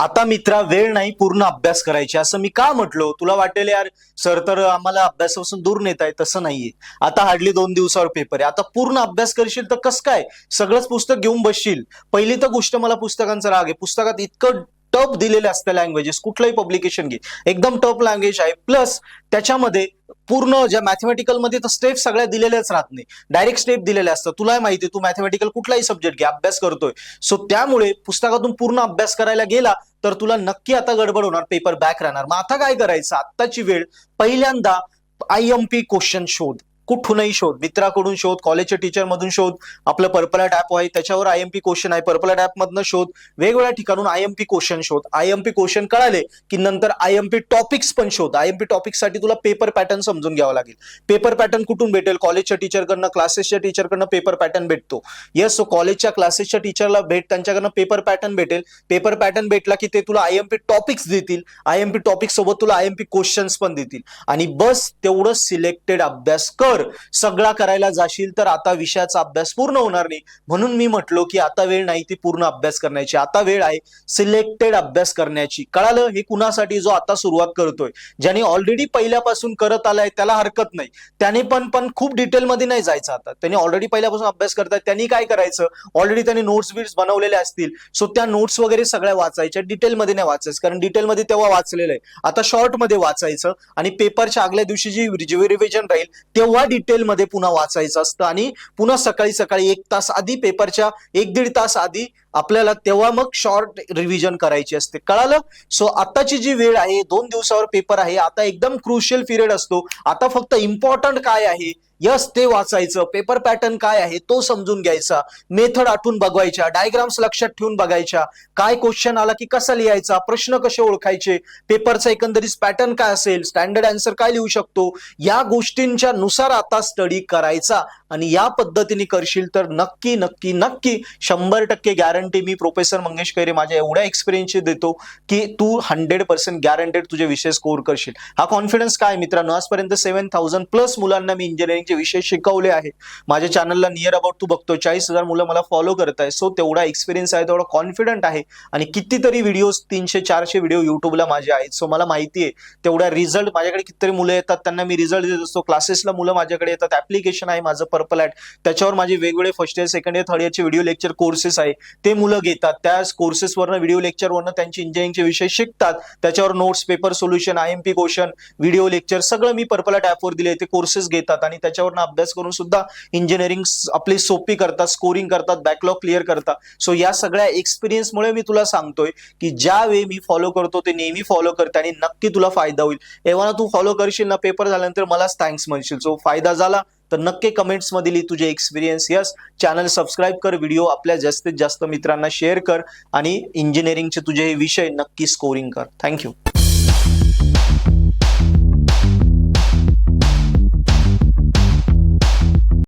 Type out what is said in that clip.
आता मित्रा वेळ नाही, पूर्ण अभ्यास करायचे असं मी का म्हटलो? तुला वाटेल यार सर तर आम्हाला अभ्यासापासून दूर नेत आहे. तसं नाहीये. आता हार्डली 2 दिवसावर पेपर आहे. आता पूर्ण अभ्यास करशील तर कसं काय सगळंच पुस्तक घेऊन बसशील? पहिली तर गोष्ट, मला पुस्तकांचा राग आहे. पुस्तकात इतकं टफ दिलेले असतं लँग्वेजेस, कुठलंही पब्लिकेशन घे एकदम टफ लँग्वेज आहे. प्लस त्याच्यामध्ये पूर्ण ज्या मॅथमॅटिकल मध्ये तर स्टेप सगळ्या दिलेल्याच राहत नाही, डायरेक्ट स्टेप दिलेल्या असतात. तुला माहिती आहे, तू मॅथमॅटिकल कुठलाही सब्जेक्ट घे, अभ्यास करतोय. सो त्यामुळे पुस्तकातून पूर्ण अभ्यास करायला गेला तर तुला नक्की आता गडबड होणार, पेपर बॅक राहणार. मग आता काय करायचं? आत्ताची वेळ, पहिल्यांदा IMP क्वेश्चन शोध, कुठूनही शोध, मित्राकडून शोध, कॉलेजच्या टीचर मधून शोध. आपलं पर्पल ऍप आहे त्याच्यावर IMP क्वेश्चन आहे, पर्पल ऍप मधनं शोध. वेगवेगळ्या ठिकाणून IMP क्वेश्चन शोध. IMP क्वेश्चन कळाले की नंतर IMP टॉपिक्स पण शोध. IMP टॉपिक साठी तुला पेपर पॅटर्न समजून घ्यावा लागेल. पेपर पॅटर्न कुठून भेटेल? कॉलेजच्या टीचरकडनं, क्लासेसच्या टीचरकडनं पेपर पॅटर्न भेटतो. येस, सो कॉलेजच्या क्लासेसच्या टीचरला भेट, त्यांच्याकडनं पेपर पॅटर्न भेटेल. पेपर पॅटर्न भेटला की ते तुला IMP टॉपिक्स देतील. IMP टॉपिक्स सोबत तुला IMP क्वेश्चन्स पण देतील. आणि बस तेवढं सिलेक्टेड अभ्यास कर. सगळा करायला जाशील तर आता विषयाचा अभ्यास पूर्ण होणार नाही. म्हणून मी म्हटलो की आता वेळ नाही ती पूर्ण अभ्यास करण्याची, आता वेळ आहे सिलेक्टेड अभ्यास करण्याची. कळालं? हे कुणासाठी? जो आता सुरुवात करतोय, ज्याने ऑलरेडी पहिल्यापासून करत आलाय त्याला हरकत नाही. त्याने पण खूप डिटेलमध्ये नाही जायचं. आता त्याने ऑलरेडी पहिल्यापासून अभ्यास करतायत, त्यांनी काय करायचं? ऑलरेडी त्यांनी नोट्स बिट्स बनवलेले असतील. सो त्या नोट्स वगैरे सगळ्या वाचायच्या, डिटेलमध्ये नाही वाचायचं, कारण डिटेलमध्ये तेव्हा वाचलेलं आहे. आता शॉर्टमध्ये वाचायचं आणि पेपरच्या आगल्या दिवशी जी रिव्हिजन राहील तेव्हा डिटेलमध्ये पुन्हा वाचायचं असतं. आणि पुन्हा सकाळी सकाळी 1 तास आधी, पेपरच्या 1-1.5 तास आधी आपल्याला तेव्हा मग शॉर्ट रिव्हिजन करायची असते. कळालं? सो आताची जी वेळ आहे, 2 दिवसावर पेपर आहे. आता एकदम क्रुशियल पिरियड असतो. आता फक्त इम्पॉर्टंट काय आहे, यस ते वाचायचं. पेपर पॅटर्न काय आहे तो समजून घ्यायचा. मेथड आठवून बघवायच्या, डायग्राम्स लक्षात ठेवून बघायच्या. काय क्वेश्चन आला की कसा लिहायचा, प्रश्न कसे ओळखायचे, पेपरचा एकंदरीत पॅटर्न काय असेल, स्टँडर्ड आन्सर काय लिहू शकतो, या गोष्टींच्या नुसार आता स्टडी करायचा. आणि या पद्धतीने करशील तर नक्की नक्की नक्की 100% गॅरंटी मी प्रोफेसर मंगेश कैरे माझ्या एवढ्या एक्सपिरियन्सची देतो की तू 100% गॅरंटेड तुझे विषय स्कोर करशील. हा कॉन्फिडन्स काय मित्रांनो, आजपर्यंत 7000+ मुलांना मी इंजिनिअरिंगचे विषय शिकवले आहेत. माझ्या चॅनलला नियर अबाउट तू बघतो 40,000 मुलं मला फॉलो करत आहे. सो तेवढा एक्सपिरियन्स आहे, तेवढा कॉन्फिडंट आहे. आणि कितीतरी व्हिडिओज, 300-400 व्हिडिओ युट्यूबला माझे आहेत. सो मला माहिती आहे तेवढा रिझल्ट, माझ्याकडे कितीतरी मुलं येतात त्यांना मी रिझल्ट देत असतो. क्लासेसला मुलं माझ्याकडे येतात. ऍप्लिकेशन आहे माझं पर्पल ऍप, त्याच्यावर माझे वेगवेगळे first year, second year, third इयरचे व्हिडिओ लेक्चर कोर्सेस आहे. ते मुलं घेतात, त्या कोर्सेसवरनं, व्हिडिओ लेक्चरवरनं त्यांचे इंजिनिअरिंगचे विषय शिकतात. त्याच्यावर notes, paper solution, IMP question, video lecture सगळं मी पर्पल ऍपवर दिले. ते कोर्सेस घेतात आणि त्याच्यावरनं अभ्यास करून सुद्धा इंजिनिअरिंग आपली सोपी करतात, स्कोरिंग करतात, बॅकलॉग क्लिअर करतात. सो या सगळ्या एक्सपिरियन्समुळे मी तुला सांगतोय की ज्या वे मी फॉलो करतो ते नेहमी फॉलो करते आणि नक्की तुला फायदा होईल. एव्हा तू फॉलो करशील ना, पेपर झाल्यानंतर मलाच थँक्स म्हणशील. सो फायदा झाला तर नक्की कमेंट्स मध्ये लिही तुझे एक्सपिरियन्स. यस, चॅनल सबस्क्राईब कर, व्हिडिओ आपल्या जास्तीत जास्त मित्रांना शेअर कर आणि इंजिनिअरिंगचे तुझे हे विषय नक्की स्कोरिंग कर. थँक्यू.